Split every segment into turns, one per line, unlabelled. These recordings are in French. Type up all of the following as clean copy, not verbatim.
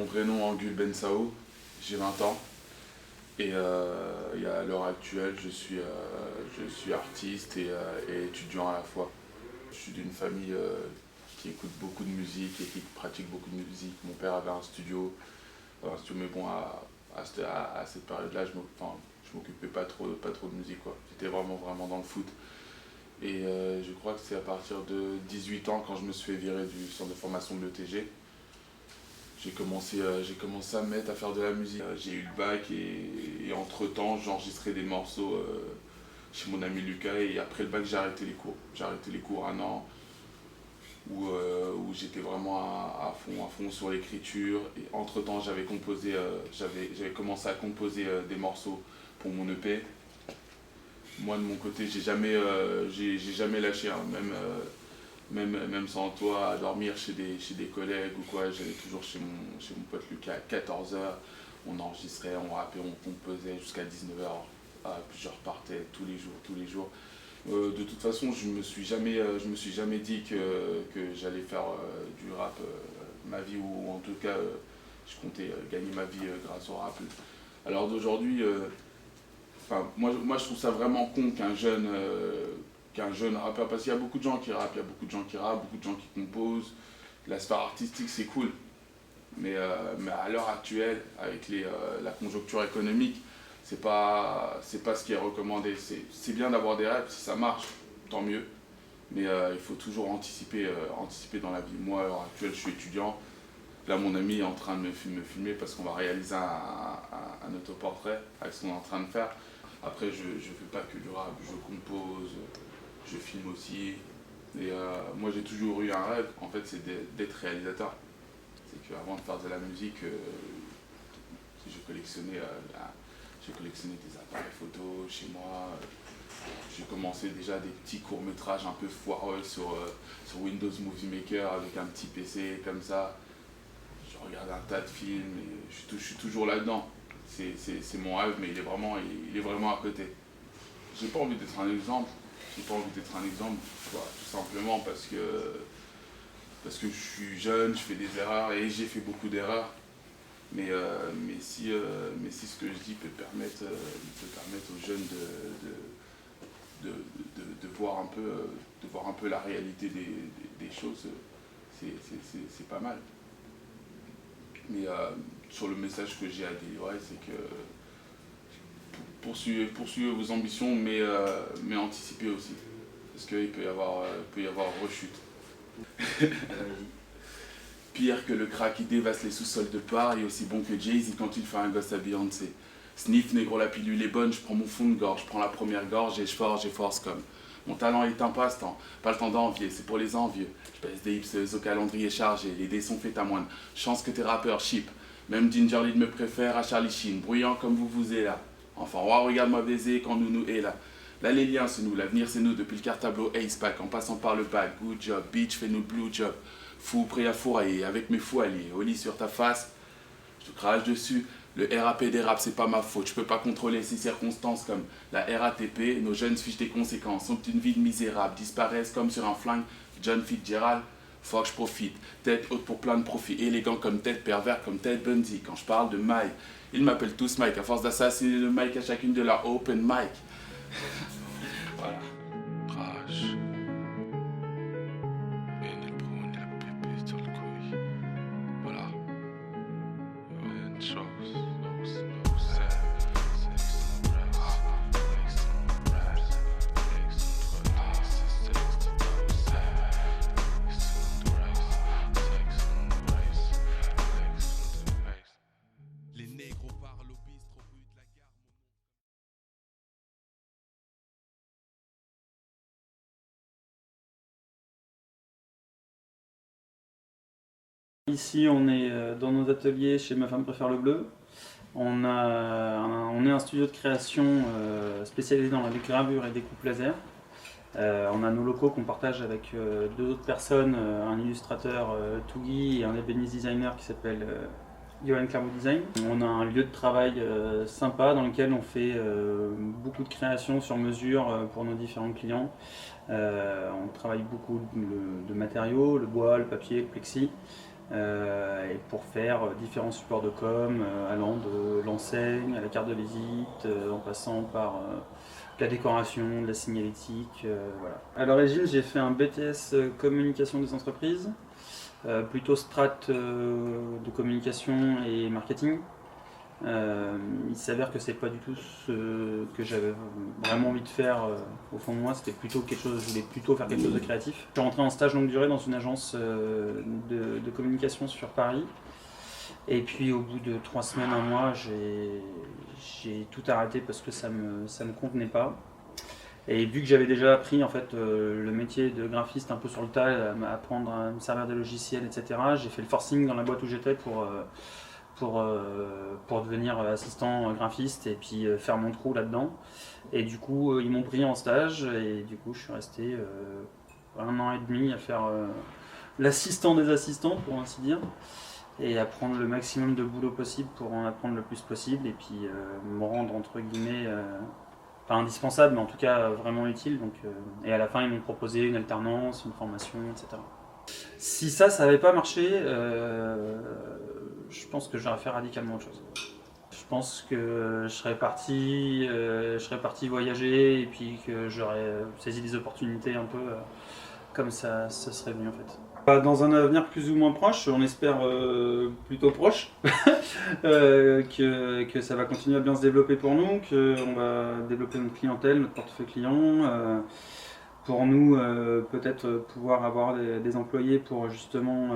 vrai nom Angul Ben Sao, j'ai 20 ans et à l'heure actuelle je suis artiste et étudiant à la fois. Je suis d'une famille qui écoute beaucoup de musique et qui pratique beaucoup de musique. Mon père avait un studio mais bon à cette période-là je m'occupais pas trop de musique quoi. J'étais vraiment dans le foot. Et je crois que c'est à partir de 18 ans quand je me suis fait virer du centre de formation de l'ETG. J'ai commencé à me mettre à faire de la musique. J'ai eu le bac et entre-temps, j'enregistrais des morceaux chez mon ami Lucas et après le bac, j'ai arrêté les cours. J'ai arrêté les cours un an où j'étais vraiment à fond sur l'écriture. Et entre-temps, j'avais commencé à composer des morceaux pour mon EP. Moi, de mon côté, j'ai jamais lâché, hein, même sans toi, à dormir chez des collègues ou quoi, j'allais toujours chez mon pote Lucas à 14 h. On enregistrait, on rappait, on composait jusqu'à 19 h. Puis je repartais tous les jours. De toute façon, je me suis jamais dit que j'allais faire du rap ma vie, ou en tout cas, je comptais gagner ma vie grâce au rap. Alors d'aujourd'hui, moi je trouve ça vraiment con qu'un jeune rappeur, parce qu'il y a beaucoup de gens qui rappent, il y a beaucoup de gens qui rappent, beaucoup de gens qui composent. La sphère artistique c'est cool, mais à l'heure actuelle, avec la conjoncture économique, c'est pas ce qui est recommandé. C'est bien d'avoir des rêves, si ça marche, tant mieux, mais il faut toujours anticiper dans la vie. Moi à l'heure actuelle je suis étudiant, là mon ami est en train de me filmer parce qu'on va réaliser un autoportrait avec ce qu'on est en train de faire. Après, je ne fais pas que du rap, je compose, je filme aussi. Et moi, j'ai toujours eu un rêve, en fait, c'est d'être réalisateur. C'est qu'avant de faire de la musique, j'ai collectionné, j'ai collectionné des appareils photo chez moi. J'ai commencé déjà des petits courts-métrages un peu foireux sur Windows Movie Maker avec un petit PC comme ça. Je regarde un tas de films et je suis toujours là-dedans. C'est mon rêve, mais il est vraiment à côté. J'ai pas envie d'être un exemple. J'ai pas envie d'être un exemple, quoi, tout simplement parce que je suis jeune, je fais des erreurs et j'ai fait beaucoup d'erreurs. Mais si ce que je dis peut permettre aux jeunes de voir de voir un peu la réalité des choses, c'est pas mal. Mais sur le message que j'ai à délivrer, c'est que poursuivez vos ambitions, mais anticipez aussi. Parce qu'il peut y avoir rechute. Pire que le crack qui dévaste les sous-sols de Paris, aussi bon que Jay-Z quand il fait un gosse à Beyoncé. Sniff, négro, la pilule est bonne, je prends mon fond de gorge, je prends la première gorge et je force comme. Mon talent est un passe-temps, pas le temps d'envier, c'est pour les envieux. Je baisse des hips au calendrier chargé, les dés sont faits à moindre. Chance que tes rappeurs chip. Même Ginger Lead me préfère à Charlie Sheen, bruyant comme vous êtes là. Enfin, roi, regarde-moi baiser quand nous est là. Là, les liens, c'est nous, l'avenir, c'est nous, depuis le cartableau Ace Pack, en passant par le bac. Good job, bitch, fais-nous le blue job. Fou, prêt à fourrailler, avec mes fous alliés. Au lit sur ta face, je te crache dessus. Le RAP des raps, c'est pas ma faute. Je peux pas contrôler ces circonstances comme la RATP. Nos jeunes fichent des conséquences. Ont une vie de misérable, disparaissent comme sur un flingue. John Fitzgerald, faut que je profite. Tête haute pour plein de profits. Élégant comme tête, pervers comme Ted Bundy. Quand je parle de Mike, ils m'appellent tous Mike. À force d'assassiner le Mike à chacune de leurs open mic. Voilà. Crash. Voilà. Les négros parlent au bistrot rue de la gare.
Ici, on est dans nos ateliers chez Ma Femme Préfère le Bleu. On est un studio de création spécialisé dans la gravure et découpe laser. On a nos locaux qu'on partage avec deux autres personnes, un illustrateur Tougi et un ébéniste designer qui s'appelle Johan Clermont Design. On a un lieu de travail sympa dans lequel on fait beaucoup de créations sur mesure pour nos différents clients. On travaille beaucoup de matériaux, le bois, le papier, le plexi. et pour faire différents supports de com, allant de l'enseigne à la carte de visite, en passant par la décoration, de la signalétique. Voilà. À l'origine, j'ai fait un BTS communication des entreprises, plutôt strat de communication et marketing. Il s'avère que c'est pas du tout ce que j'avais vraiment envie de faire au fond de moi, c'était plutôt quelque chose, je voulais plutôt faire quelque chose de créatif. Je suis rentré en stage longue durée dans une agence de communication sur Paris, et puis au bout de 3 semaines, 1 mois, j'ai tout arrêté parce que ça me convenait pas. Et vu que j'avais déjà appris en fait le métier de graphiste un peu sur le tas, à apprendre à me servir des logiciels, etc., j'ai fait le forcing dans la boîte où j'étais pour devenir assistant graphiste et puis faire mon trou là-dedans. Et du coup, ils m'ont pris en stage et du coup, je suis resté 1 an et demi à faire l'assistant des assistants, pour ainsi dire, et à prendre le maximum de boulot possible pour en apprendre le plus possible et puis me rendre entre guillemets pas indispensable, mais en tout cas vraiment utile. Donc, et à la fin, ils m'ont proposé une alternance, une formation, etc. Si ça n'avait pas marché, je pense que j'aurais fait radicalement autre chose. Je pense que je serais parti voyager et puis que j'aurais saisi des opportunités un peu comme ça serait venu en fait. Dans un avenir plus ou moins proche, on espère plutôt proche, que ça va continuer à bien se développer pour nous, qu'on va développer notre clientèle, notre portefeuille client. Pour nous, peut-être pouvoir avoir des employés pour justement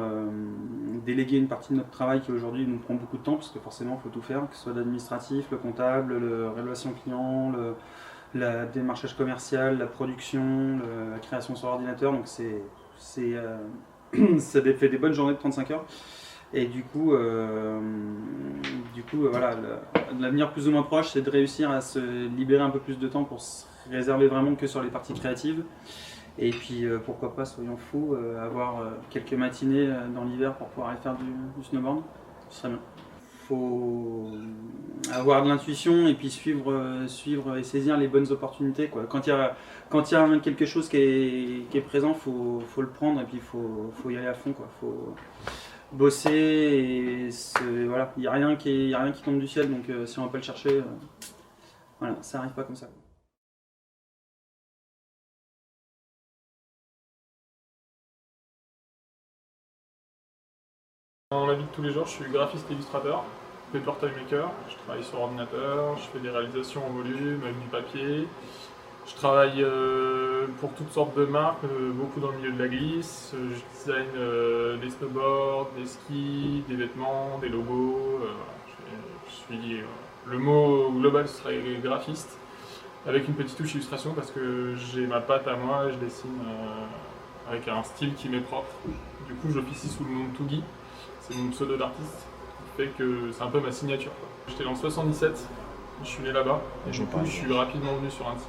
déléguer une partie de notre travail qui aujourd'hui nous prend beaucoup de temps, parce que forcément il faut tout faire, que ce soit l'administratif, le comptable, la relation client, la démarchage commercial, la production, la création sur ordinateur. Donc ça fait des bonnes journées de 35 heures. Et du coup, voilà, l'avenir plus ou moins proche, c'est de réussir à se libérer un peu plus de temps pour se réserver vraiment que sur les parties créatives. Et puis, pourquoi pas, soyons fous, avoir quelques matinées dans l'hiver pour pouvoir aller faire du snowboard. Ce serait bien. Il faut avoir de l'intuition et puis suivre et saisir les bonnes opportunités, quoi. Quand il y a quelque chose qui est présent, faut le prendre et puis faut y aller à fond, quoi. Faut bosser et voilà, il n'y a rien qui tombe du ciel, donc si on va pas le chercher, voilà, ça arrive pas comme ça.
Dans la vie de tous les jours, je suis graphiste et illustrateur, paper time maker, je travaille sur ordinateur, je fais des réalisations en volume avec du papier. Je travaille pour toutes sortes de marques, beaucoup dans le milieu de la glisse. Je design des snowboards, des skis, des vêtements, des logos. Je suis, le mot global serait graphiste, avec une petite touche illustration parce que j'ai ma patte à moi et je dessine avec un style qui m'est propre. Du coup, j'officie sous le nom de Tougi. C'est mon pseudo d'artiste, qui fait que c'est un peu ma signature. J'étais dans le 77, je suis né là-bas, et du coup je suis rapidement venu sur Annecy.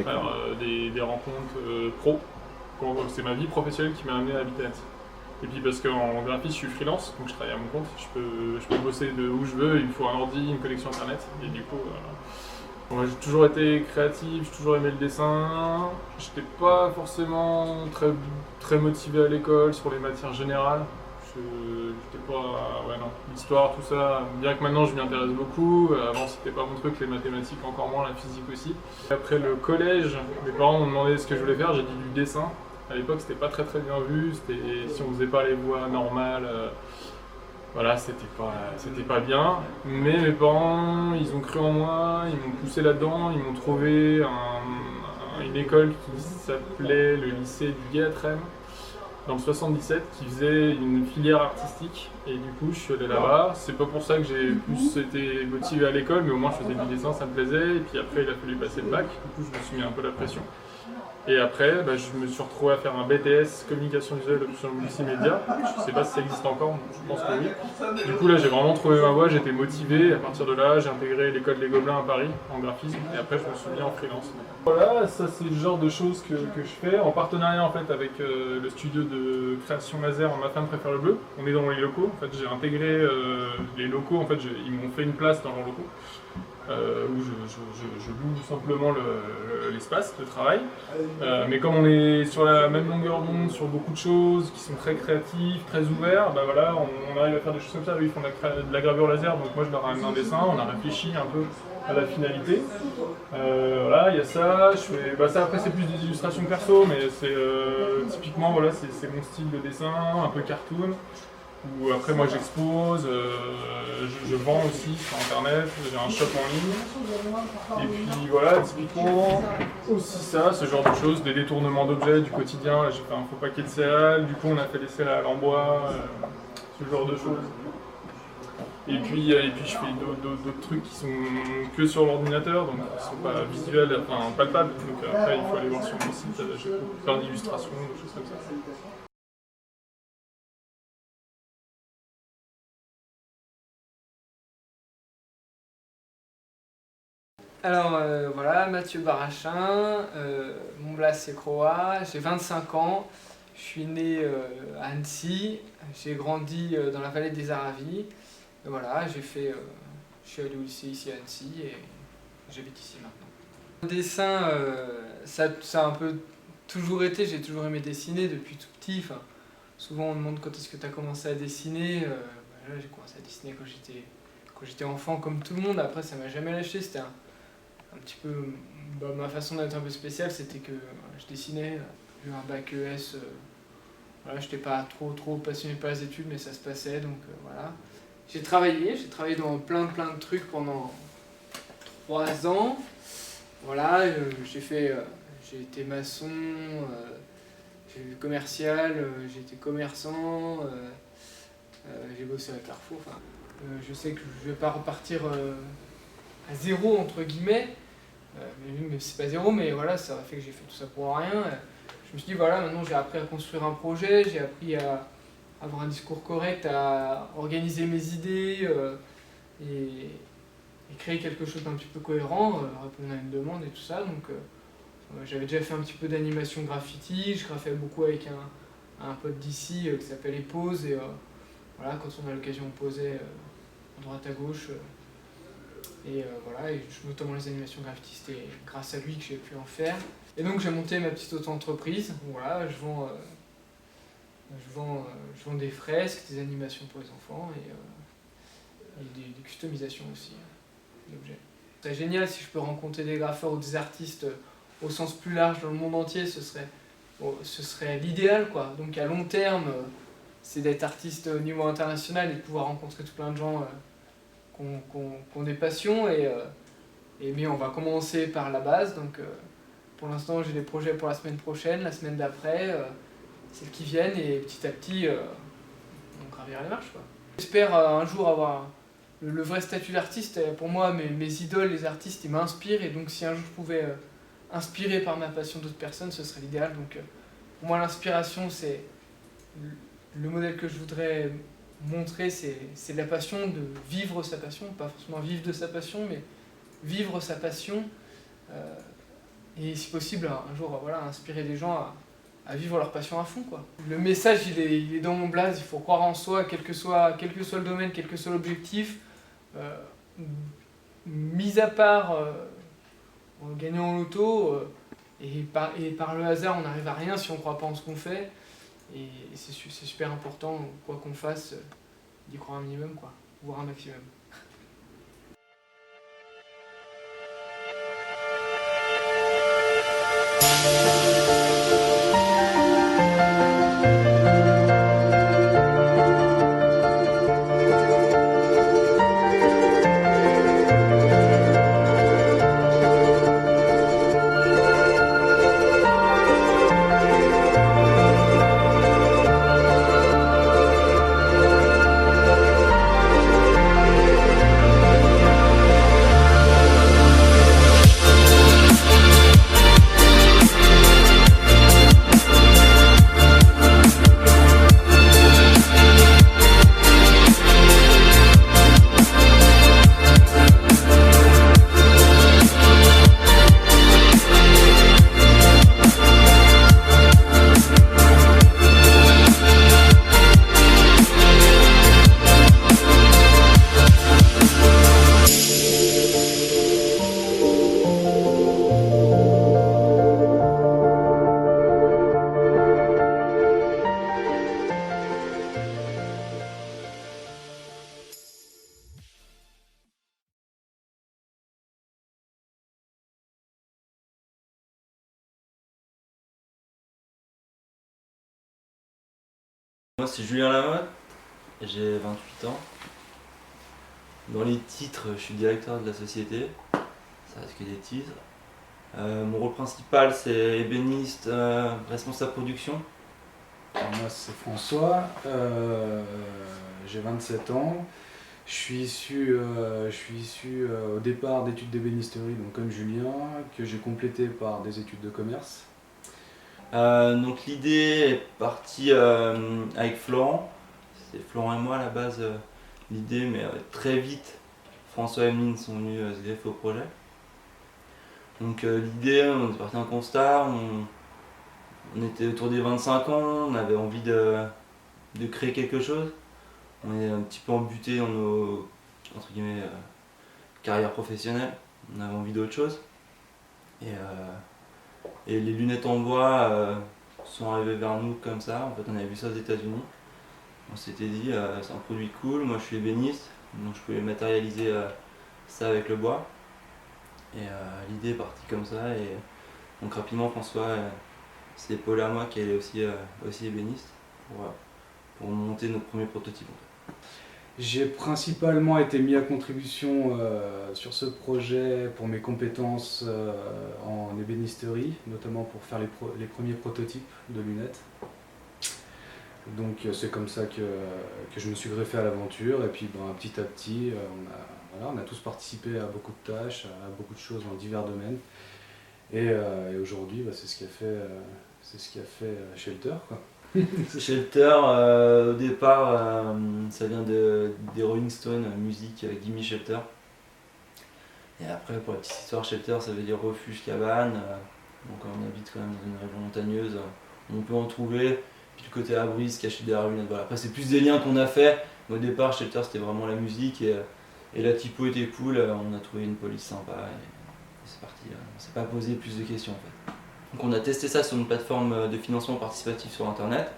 Faire des rencontres pro. C'est ma vie professionnelle qui m'a amené à habiter à Annecy. Et puis parce qu'en graphiste je suis freelance, donc je travaille à mon compte, je peux bosser de où je veux, il me faut un ordi, une connexion internet, et du coup j'ai toujours été créatif, j'ai toujours aimé le dessin. J'étais pas forcément très motivé à l'école sur les matières générales. J'étais pas. Ouais, non. L'histoire, tout ça, bien que maintenant je m'y intéresse beaucoup. Avant, c'était pas mon truc, les mathématiques encore moins, la physique aussi. Après le collège, mes parents m'ont demandé ce que je voulais faire, j'ai dit du dessin. À l'époque, c'était pas très bien vu. Si on faisait pas les voies normales, voilà, c'était pas bien. Mais mes parents, ils ont cru en moi, ils m'ont poussé là-dedans, ils m'ont trouvé une école qui s'appelait le lycée du Gué à Trême, dans le 77, qui faisait une filière artistique, et du coup je suis allé là-bas. C'est pas pour ça que j'ai plus été motivé à l'école, mais au moins je faisais du dessin, ça me plaisait, et puis après il a fallu passer le bac, du coup je me suis mis un peu la pression. Et après, je me suis retrouvé à faire un BTS communication visuelle option multimédia. Je sais pas si ça existe encore, je pense que oui. Du coup là j'ai vraiment trouvé ma voie, j'étais motivé. À partir de là, j'ai intégré l'école des Gobelins à Paris en graphisme, et après je me suis mis en freelance. Voilà, ça c'est le genre de choses que je fais en partenariat en fait avec le studio de création laser Ma femme préfère le bleu. On est dans les locaux, en fait j'ai intégré les locaux, en fait ils m'ont fait une place dans leurs locaux. où je loue simplement l'espace de travail. Mais comme on est sur la même longueur d'onde, sur beaucoup de choses, qui sont très créatifs, très ouverts, bah voilà, on arrive à faire des choses comme ça. Eux, ils font de la gravure laser, donc moi je leur ramène un dessin, on a réfléchi un peu à la finalité. Voilà, il y a ça, ça après c'est plus des illustrations perso, mais c'est typiquement voilà, c'est mon style de dessin, un peu cartoon. Où après moi j'expose, je vends aussi sur internet, j'ai un shop en ligne. Et puis voilà, typiquement aussi ça, ce genre de choses, des détournements d'objets du quotidien. Là j'ai fait un faux paquet de céréales, du coup on a fait des céréales en bois, ce genre de choses. Et puis je fais d'autres trucs qui sont que sur l'ordinateur, donc qui sont pas visuels, enfin palpables. Donc après il faut aller voir sur mon site, j'ai plein d'illustrations, des choses comme ça.
Alors voilà, Mathieu Barachin, mon blase c'est Croix, j'ai 25 ans, je suis né à Annecy, j'ai grandi dans la vallée des Aravis, et voilà, je suis allé au lycée ici à Annecy et j'habite ici maintenant. Le dessin, ça a un peu toujours été, j'ai toujours aimé dessiner depuis tout petit, enfin, souvent on me demande quand est-ce que tu as commencé à dessiner, là j'ai commencé à dessiner quand j'étais enfant comme tout le monde, après ça m'a jamais lâché, c'était un petit peu ma façon d'être un peu spéciale, c'était que je dessinais, j'ai eu un bac ES, voilà, j'étais pas trop passionné par les études mais ça se passait donc voilà. J'ai travaillé dans plein de trucs pendant 3 ans, voilà, j'ai été maçon, j'ai eu commercial, j'ai été commerçant, j'ai bossé à Carrefour, enfin, je sais que je vais pas repartir à zéro entre guillemets, mais c'est pas zéro, mais voilà, ça a fait que j'ai fait tout ça pour rien. Je me suis dit voilà, maintenant j'ai appris à construire un projet, j'ai appris à avoir un discours correct, à organiser mes idées et créer quelque chose d'un petit peu cohérent, répondre à une demande et tout ça. Donc j'avais déjà fait un petit peu d'animation graffiti, je graffais beaucoup avec un pote d'ici qui s'appelle Epose et voilà, quand on a l'occasion de poser à droite à gauche. Et voilà, et notamment les animations graffiti, c'était grâce à lui que j'ai pu en faire. Et donc j'ai monté ma petite auto-entreprise. Voilà, je vends des fresques, des animations pour les enfants et des customisations aussi d'objets. C'est génial si je peux rencontrer des graffeurs ou des artistes au sens plus large dans le monde entier, ce serait l'idéal quoi. Donc à long terme, c'est d'être artiste au niveau international et de pouvoir rencontrer tout plein de gens qui ont des passions mais on va commencer par la base, donc pour l'instant j'ai des projets pour la semaine prochaine, la semaine d'après, celles qui viennent et petit à petit on gravira les marches quoi. J'espère un jour avoir le vrai statut d'artiste. Pour moi mes idoles, les artistes, ils m'inspirent et donc si un jour je pouvais inspirer par ma passion d'autres personnes, ce serait l'idéal. Donc pour moi l'inspiration c'est le modèle que je voudrais montrer, c'est la passion, de vivre sa passion, pas forcément vivre de sa passion, mais vivre sa passion et si possible un jour voilà, inspirer des gens à vivre leur passion à fond quoi. Le message il est dans mon blaze, il faut croire en soi, quel que soit le domaine, quel que soit l'objectif, mis à part en gagnant au loto et par le hasard on n'arrive à rien si on ne croit pas en ce qu'on fait. Et c'est super important, quoi qu'on fasse, d'y croire un minimum, quoi, voire un maximum.
Moi c'est Julien Lamotte, j'ai 28 ans. Dans les titres, je suis directeur de la société, ça reste que des titres. Mon rôle principal c'est ébéniste, responsable production.
Alors moi c'est François, j'ai 27 ans. Je suis issu au départ d'études d'ébénisterie, donc comme Julien, que j'ai complété par des études de commerce.
Donc l'idée est partie avec Florent. C'est Florent et moi à la base l'idée, mais très vite François et Emeline sont venus se greffer au projet. Donc l'idée, on est parti d'un constat, on était autour des 25 ans, on avait envie de créer quelque chose. On est un petit peu embuté dans nos entre guillemets, carrières professionnelles, on avait envie d'autre chose. Et les lunettes en bois sont arrivées vers nous comme ça. En fait, on avait vu ça aux États-Unis. On s'était dit, c'est un produit cool. Moi, je suis ébéniste, donc je pouvais matérialiser ça avec le bois. Et l'idée est partie comme ça. Et donc rapidement, François s'est épaulé à moi, qui est aussi ébéniste, pour monter notre premier prototype.
J'ai principalement été mis à contribution sur ce projet pour mes compétences en ébénisterie, notamment pour faire les premiers prototypes de lunettes. Donc c'est comme ça que je me suis greffé à l'aventure, et puis petit à petit on a tous participé à beaucoup de tâches, à beaucoup de choses dans divers domaines. Et aujourd'hui c'est ce qui a fait Shelter, quoi.
Shelter, au départ, ça vient des Rolling Stones, musique Gimme Shelter. Et après, pour la petite histoire, Shelter, ça veut dire refuge, cabane. Donc on habite quand même dans une région montagneuse, on peut en trouver. Puis le côté abri, se cacher derrière une. Voilà. Après, c'est plus des liens qu'on a fait. Mais au départ, Shelter, c'était vraiment la musique et la typo était cool. On a trouvé une police sympa et c'est parti. On s'est pas posé plus de questions en fait. Donc on a testé ça sur une plateforme de financement participatif sur internet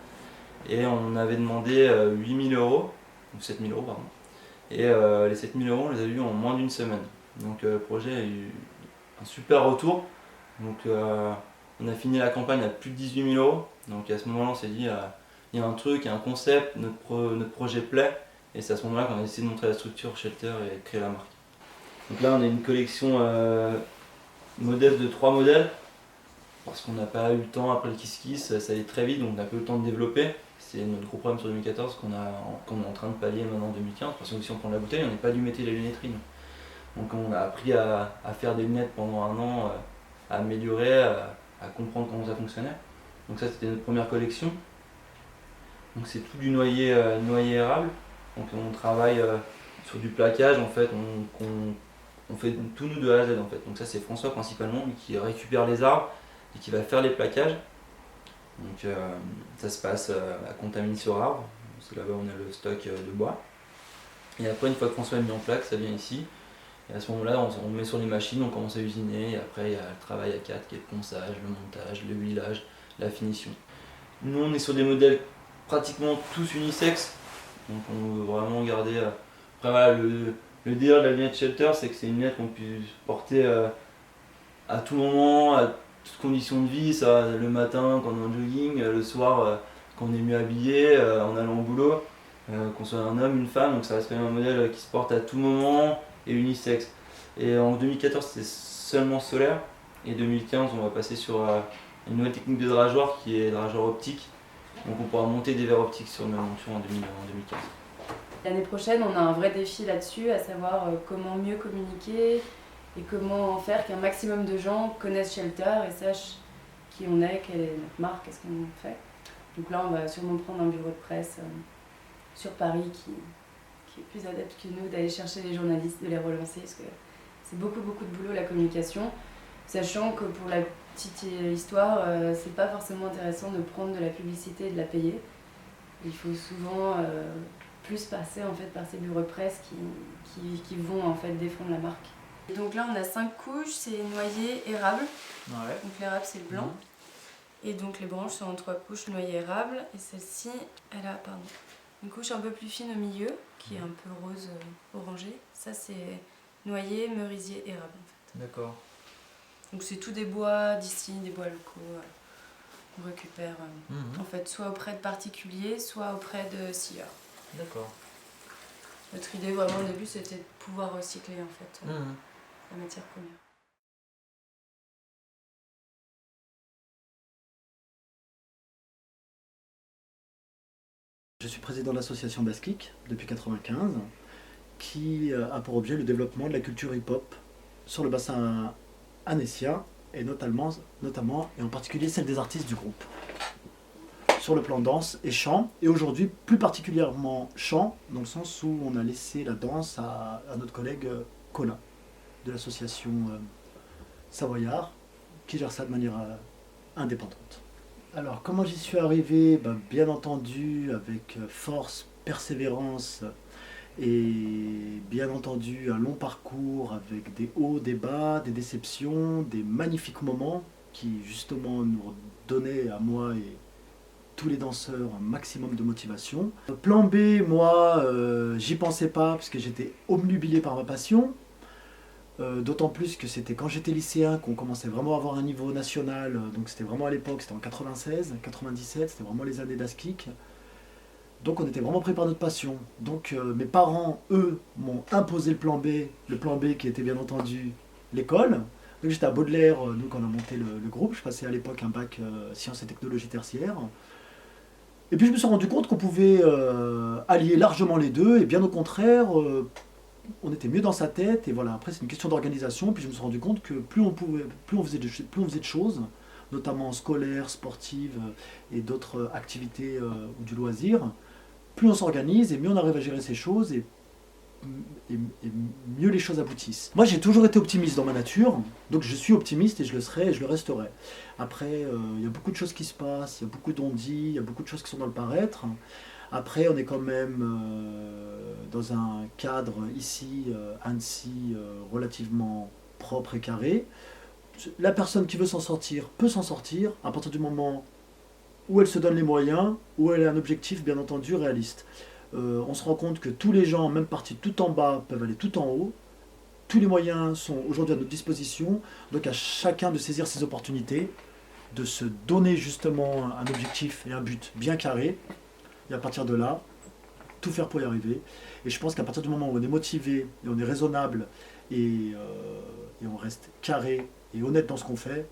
et on avait demandé 8 000 €, ou 7 000 € pardon. Et les 7 000 € on les a eu en moins d'une semaine. Donc le projet a eu un super retour. Donc on a fini la campagne à plus de 18 000 €. Donc à ce moment-là on s'est dit il y a un truc, il y a un concept, notre projet plaît. Et c'est à ce moment-là qu'on a essayé de montrer la structure Shelter et de créer la marque. Donc là on a une collection modeste de 3 modèles. Parce qu'on n'a pas eu le temps après le Kiss Kiss, ça allait très vite, donc on n'a pas eu le temps de développer. C'est notre gros problème sur 2014 qu'on est en train de pallier maintenant en 2015. Parce que si on prend la bouteille, on n'est pas du métier de la lunetterie. Donc on a appris à faire des lunettes pendant un an, à améliorer, à comprendre comment ça fonctionnait. Donc ça c'était notre première collection. Donc c'est tout du noyer érable. Donc on travaille sur du plaquage en fait, on fait tout nous de A à Z en fait. Donc ça c'est François principalement qui récupère les arbres et qui va faire les plaquages. Donc ça se passe à Contamine-sur-Arbre, c'est là-bas où on a le stock de bois. Et après une fois que François est mis en plaque, ça vient ici. Et à ce moment-là, on met sur les machines, on commence à usiner, et après il y a le travail à 4 qui est le ponçage, le montage, le huilage, la finition. Nous on est sur des modèles pratiquement tous unisexes, donc on veut vraiment garder... Après voilà, le délire de la lunette Shelter, c'est que c'est une lunette qu'on puisse porter à tout moment, à toutes conditions de vie, ça, le matin quand on est en jogging, le soir quand on est mieux habillé, en allant au boulot, qu'on soit un homme, une femme, donc ça reste quand même un modèle qui se porte à tout moment et unisexe. Et en 2014 c'était seulement solaire, et 2015 on va passer sur une nouvelle technique de drageoir qui est le drageoir optique, donc on pourra monter des verres optiques sur une monture en 2015.
L'année prochaine on a un vrai défi là-dessus, à savoir comment mieux communiquer et comment faire qu'un maximum de gens connaissent Shelter et sachent qui on est, quelle est notre marque, qu'est-ce qu'on fait. Donc là on va sûrement prendre un bureau de presse sur Paris qui est plus adepte que nous d'aller chercher les journalistes, de les relancer, parce que c'est beaucoup de boulot la communication, sachant que pour la petite histoire, c'est pas forcément intéressant de prendre de la publicité et de la payer. Il faut souvent plus passer en fait par ces bureaux de presse qui vont en fait défendre la marque. Et donc là on a 5 couches, c'est noyer érable. Ouais. Donc l'érable c'est le blanc. Et donc les branches sont en 3 couches noyer érable. Et celle-ci, elle a une couche un peu plus fine au milieu, qui est un peu rose orangé. Ça c'est noyer, merisier, érable en fait.
D'accord.
Donc c'est tout des bois d'ici, des bois locaux. On récupère en fait soit auprès de particuliers, soit auprès de scieurs.
D'accord.
Notre idée vraiment au début c'était de pouvoir recycler en fait la matière première.
Je suis président de l'association Baskik depuis 1995 qui a pour objet le développement de la culture hip-hop sur le bassin annécien et notamment et en particulier celle des artistes du groupe. Sur le plan danse et chant, et aujourd'hui plus particulièrement chant, dans le sens où on a laissé la danse à notre collègue Colin de l'association Savoyard qui gère ça de manière indépendante. Alors comment j'y suis arrivé? Bien entendu avec force, persévérance et bien entendu un long parcours avec des hauts, des bas, des déceptions, des magnifiques moments qui justement nous donnaient à moi et tous les danseurs un maximum de motivation. Plan B, moi j'y pensais pas parce que j'étais obnubilé par ma passion. D'autant plus que c'était quand j'étais lycéen qu'on commençait vraiment à avoir un niveau national, donc c'était vraiment à l'époque, c'était en 96, 97, c'était vraiment les années d'Askik. Donc on était vraiment pris par notre passion. Donc mes parents, eux, m'ont imposé le plan B qui était bien entendu l'école. Donc j'étais à Baudelaire, nous quand on a monté le groupe, je passais à l'époque un bac sciences et technologies tertiaires. Et puis je me suis rendu compte qu'on pouvait allier largement les deux, et bien au contraire, on était mieux dans sa tête, et voilà, après c'est une question d'organisation, puis je me suis rendu compte que plus on faisait de choses, notamment scolaires, sportives et d'autres activités ou du loisir, plus on s'organise et mieux on arrive à gérer ces choses et mieux les choses aboutissent. Moi j'ai toujours été optimiste dans ma nature, donc je suis optimiste et je le serai et je le resterai. Après, il y a beaucoup de choses qui se passent, il y a beaucoup d'on-dit, il y a beaucoup de choses qui sont dans le paraître. Après, on est quand même dans un cadre ici, Annecy, relativement propre et carré. La personne qui veut s'en sortir peut s'en sortir à partir du moment où elle se donne les moyens, où elle a un objectif bien entendu réaliste. On se rend compte que tous les gens, même partis tout en bas, peuvent aller tout en haut. Tous les moyens sont aujourd'hui à notre disposition, donc à chacun de saisir ses opportunités, de se donner justement un objectif et un but bien carré. Et à partir de là, tout faire pour y arriver. Et je pense qu'à partir du moment où on est motivé, et on est raisonnable, et on reste carré et honnête dans ce qu'on fait,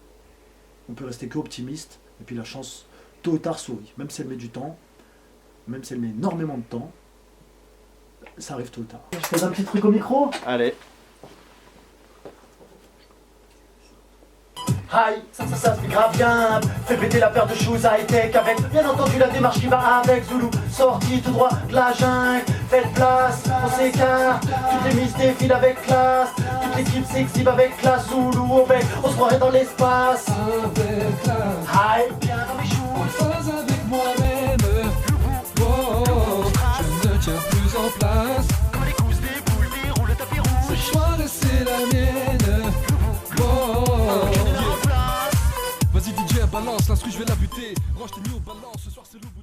on peut rester que optimiste. Et puis la chance, tôt ou tard, sourit. Même si elle met du temps, même si elle met énormément de temps, ça arrive tôt ou tard. Je fais un petit truc au micro?
Allez.
Aïe, ça se fait grave bien. Fais péter la paire de shoes high-tech avec bien entendu la démarche qui va avec. Zoulou, sorti tout droit de la jungle. Faites place, on s'écarte. Toutes les miss défilent avec classe. Toute l'équipe s'exhibe avec classe. Zoulou au bec, on se croirait dans l'espace.
Avec classe.
Aïe, bien dans mes shoes.
En phase avec moi-même. Oh, je ne tiens plus en place.
Comme les gousses des boules, déroule le tapis rouge.
Ce choix c'est la mienne. Oh,
place.
vas-y DJ balance, l'instru je vais la buter. Range tes nuits au balance, ce soir c'est l'oubli.